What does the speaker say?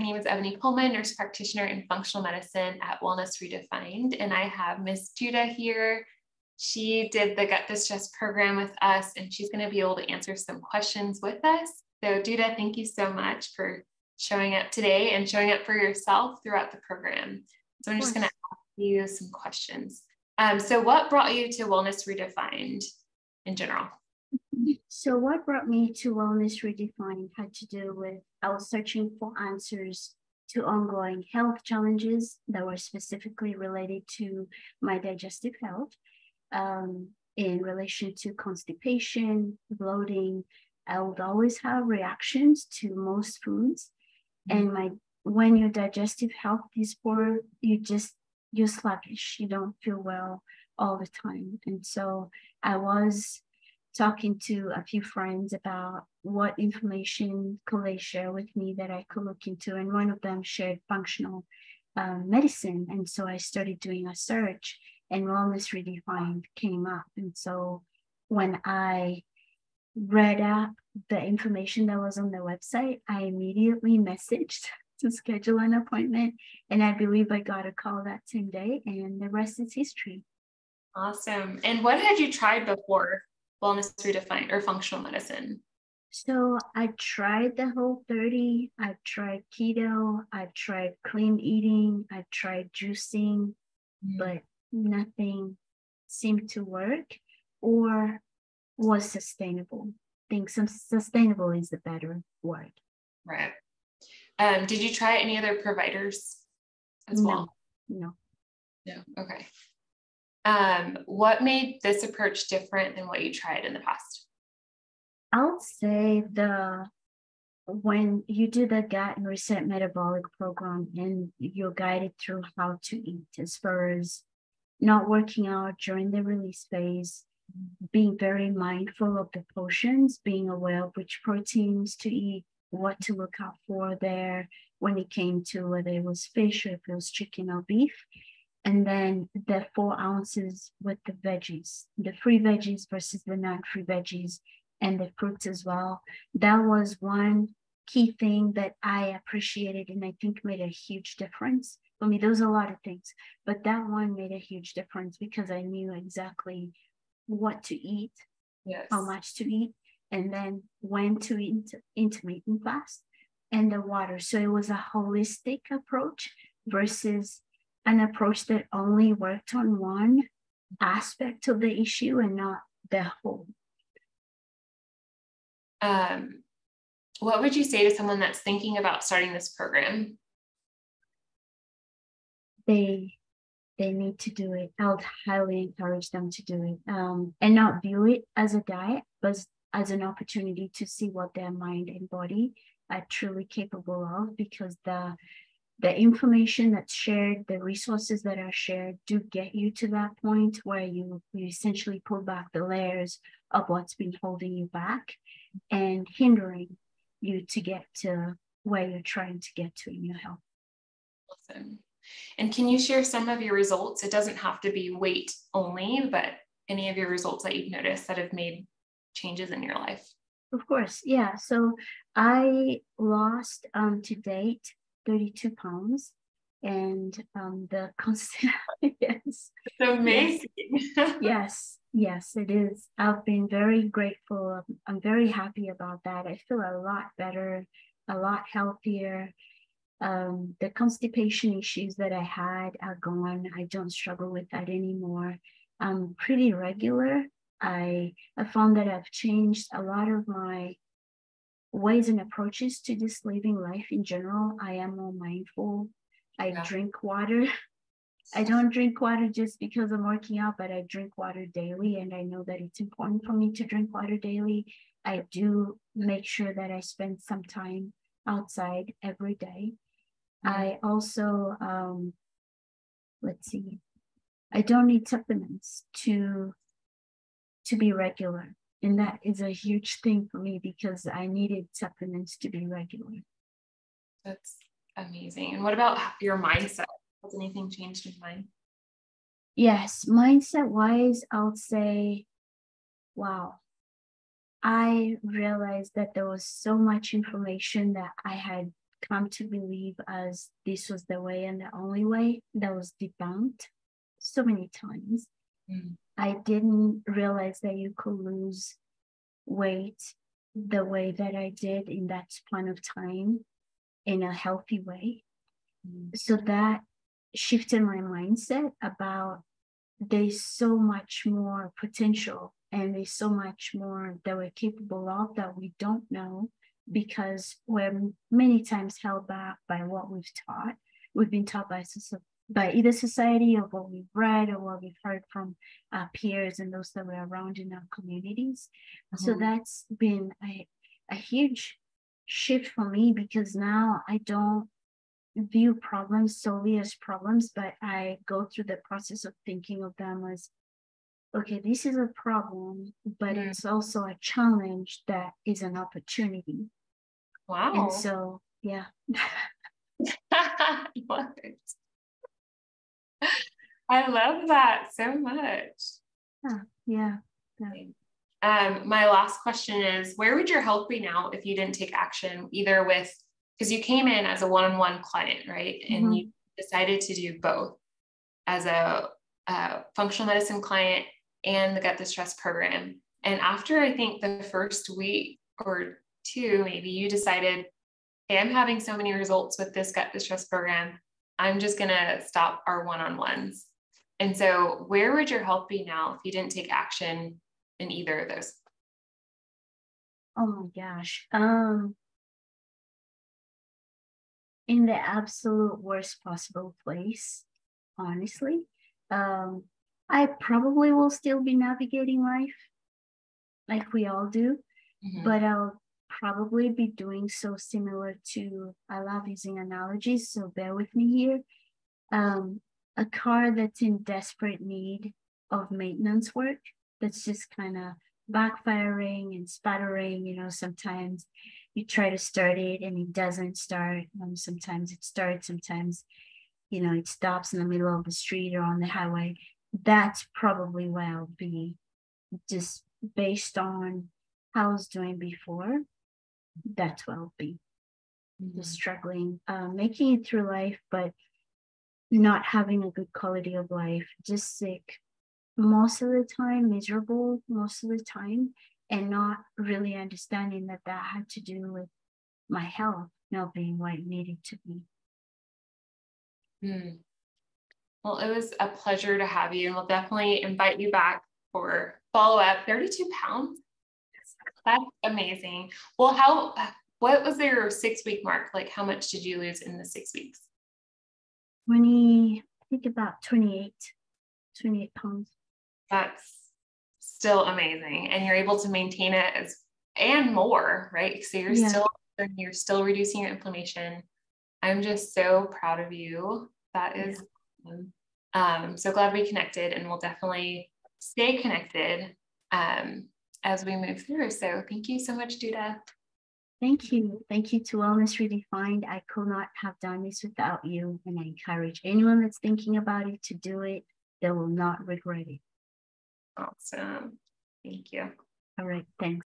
name is Ebony Pullman, nurse practitioner in functional medicine at Wellness Redefined. And I have Miss Nduta here. She did the Gut Distress program with us, and she's going to be able to answer some questions with us. So Nduta, thank you so much for showing up today and showing up for yourself throughout the program. So I'm just going to ask you some questions. So what brought you to Wellness Redefined in general? So what brought me to Wellness Redefined had to do with I was searching for answers to ongoing health challenges that were specifically related to my digestive health, in relation to constipation, bloating. I would always have reactions to most foods. And when your digestive health is poor, you're sluggish. You don't feel well all the time. And so I was talking to a few friends about what information could they share with me that I could look into. And one of them shared functional medicine. And so I started doing a search, and Wellness Redefined came up. And so when I read up the information that was on the website, I immediately messaged to schedule an appointment. And I believe I got a call that same day, and the rest is history. Awesome. And what had you tried before Wellness Redefined or functional medicine? So I tried the Whole30, I tried keto, I tried clean eating, I tried juicing, but nothing seemed to work or was sustainable. I think sustainable is the better word. Right. Did you try any other providers as well? No. Okay. What made this approach different than what you tried in the past? I'll say when you do the Gut and Reset Metabolic program and you're guided through how to eat, as far as not working out during the release phase, being very mindful of the portions, being aware of which proteins to eat, what to look out for there when it came to whether it was fish or if it was chicken or beef. And then the 4 ounces with the veggies, the free veggies versus the non-free veggies, and the fruits as well. That was one key thing that I appreciated and I think made a huge difference. I mean, there was a lot of things, but that one made a huge difference because I knew exactly what to eat, how much to eat, and then when to eat intermittent fast, and the water. So it was a holistic approach versus an approach that only worked on one aspect of the issue and not the whole. What would you say to someone that's thinking about starting this program? They need to do it. I would highly encourage them to do it, and not view it as a diet, but as an opportunity to see what their mind and body are truly capable of, because the information that's shared, the resources that are shared do get you to that point where you essentially pull back the layers of what's been holding you back and hindering you to get to where you're trying to get to in your health. Awesome. And can you share some of your results? It doesn't have to be weight only, but any of your results that you've noticed that have made changes in your life? Of course, yeah. So I lost to date 32 pounds, and the constant yes, it's amazing. yes, it is. I've been very grateful. I'm very happy about that. I feel a lot better, a lot healthier. The constipation issues that I had are gone. I don't struggle with that anymore. I'm pretty regular. I found that I've changed a lot of my ways and approaches to just living life in general. I am more mindful. I drink water. I don't drink water just because I'm working out, but I drink water daily, and I know that it's important for me to drink water daily. I do make sure that I spend some time outside every day. I also, I don't need supplements to be regular. And that is a huge thing for me because I needed supplements to be regular. That's amazing. And what about your mindset? Has anything changed in mind? Yes, mindset wise, I would say, wow. I realized that there was so much information that I had come to believe as this was the way and the only way, that was debunked so many times. I didn't realize that you could lose weight the way that I did in that span of time in a healthy way. So that shifted my mindset about there's so much more potential and there's so much more that we're capable of that we don't know, because we're many times held back by what we've been taught by either society or what we've read or what we've heard from our peers and those that we're around in our communities. So that's been a huge shift for me, because now I don't view problems solely as problems, but I go through the process of thinking of them as, okay, this is a problem, but it's also a challenge that is an opportunity. Wow. And so, yeah. I love it. I love that so much. Yeah. My last question is, where would your help be now if you didn't take action, either with, because you came in as a one-on-one client, right? And you decided to do both as a functional medicine client and the gut distress program. And after, I think, the first week or two, maybe, you decided, hey, I'm having so many results with this gut distress program, I'm just going to stop our one-on-ones. And so where would your help be now if you didn't take action in either of those? Oh my gosh. In the absolute worst possible place, honestly. I probably will still be navigating life like we all do, but I'll probably be doing so similar to, I love using analogies, so bear with me here. A car that's in desperate need of maintenance work, that's just kind of backfiring and sputtering. Sometimes you try to start it and it doesn't start. Sometimes it starts, sometimes it stops in the middle of the street or on the highway. That's probably where I'll be, just based on how I was doing before. That's where I'll be, just struggling, making it through life, but not having a good quality of life, just sick most of the time, miserable most of the time, and not really understanding that had to do with my health not being what it needed to be. Well, it was a pleasure to have you, and we'll definitely invite you back for follow-up. 32 pounds. That's amazing. Well, what was your 6-week mark? Like, how much did you lose in the 6 weeks? I think about 28 pounds. That's still amazing. And you're able to maintain it and more, right? So you're still reducing your inflammation. I'm just so proud of you. That is, I'm so glad we connected, and we'll definitely stay connected as we move through. So thank you so much, Nduta. Thank you. Thank you to Wellness Redefined. I could not have done this without you. And I encourage anyone that's thinking about it to do it. They will not regret it. Awesome. Thank you. All right. Thanks.